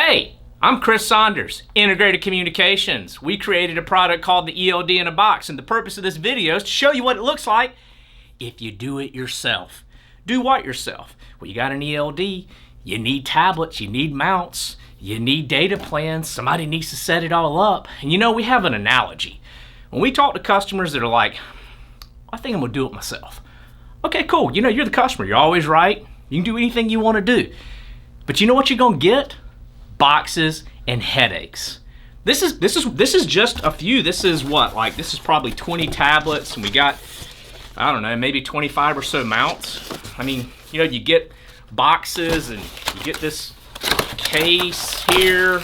Hey, I'm Chris Saunders, Integrated Communications. We created a product called the ELD in a box, and the purpose of this video is to show you what it looks like if you do it yourself. Do what yourself? Well, you got an ELD, you need tablets, you need mounts, you need data plans, somebody needs to set it all up. And you know, we have an analogy. When we talk to customers that are like, I think I'm gonna do it myself. Okay, cool, you know, you're the customer, you're always right. You can do anything you wanna do. But you know what you're gonna get? Boxes and headaches. This is just a few. This is what, like, this is probably 20 tablets, and we got, I don't know, maybe 25 or so mounts. I mean, you know, you get boxes and you get this case here.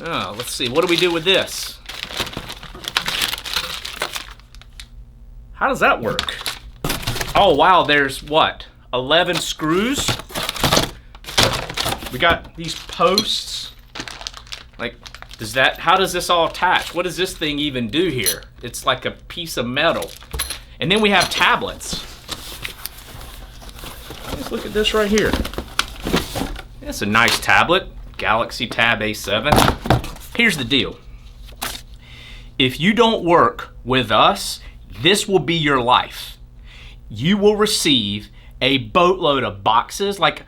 Oh, let's see, what do we do with this? How does that work? Oh wow, there's what, 11 screws? We got these posts. Like, how does this all attach? What does this thing even do here? It's like a piece of metal. And then we have tablets. Let's look at this right here. It's a nice tablet, Galaxy Tab A7. Here's the deal. If you don't work with us, this will be your life. You will receive a boatload of boxes. Like,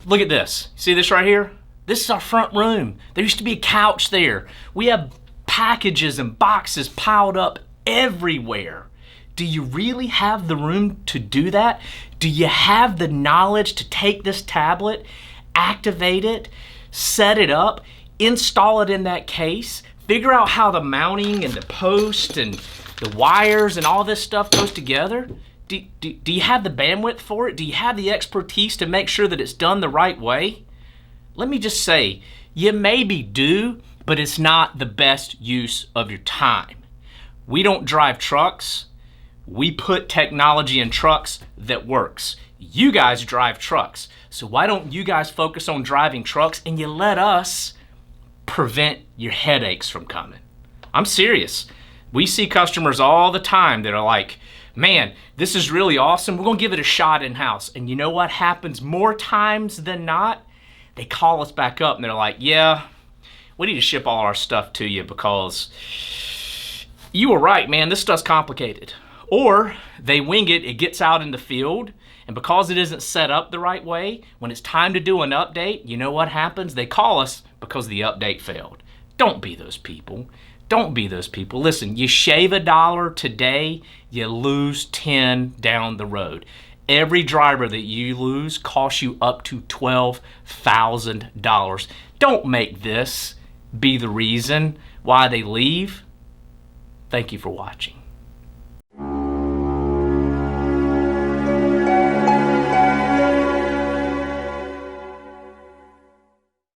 look at this. See this right here? This is our front room. There used to be a couch there. We have packages and boxes piled up everywhere. Do you really have the room to do that? Do you have the knowledge to take this tablet, activate it, set it up, install it in that case, figure out how the mounting and the post and the wires and all this stuff goes together? Do you have the bandwidth for it? Do you have the expertise to make sure that it's done the right way? Let me just say, you maybe do, but it's not the best use of your time. We don't drive trucks. We put technology in trucks that works. You guys drive trucks. So why don't you guys focus on driving trucks and you let us prevent your headaches from coming? I'm serious. We see customers all the time that are like, man, this is really awesome. We're gonna give it a shot in-house. And you know what happens more times than not? They call us back up and they're like, yeah, we need to ship all our stuff to you because you were right, man, this stuff's complicated. Or they wing it, it gets out in the field, and because it isn't set up the right way, when it's time to do an update, you know what happens? They call us because the update failed. Don't be those people. Don't be those people. Listen, you shave $1 today, you lose 10 down the road. Every driver that you lose costs you up to $12,000. Don't make this be the reason why they leave. Thank you for watching.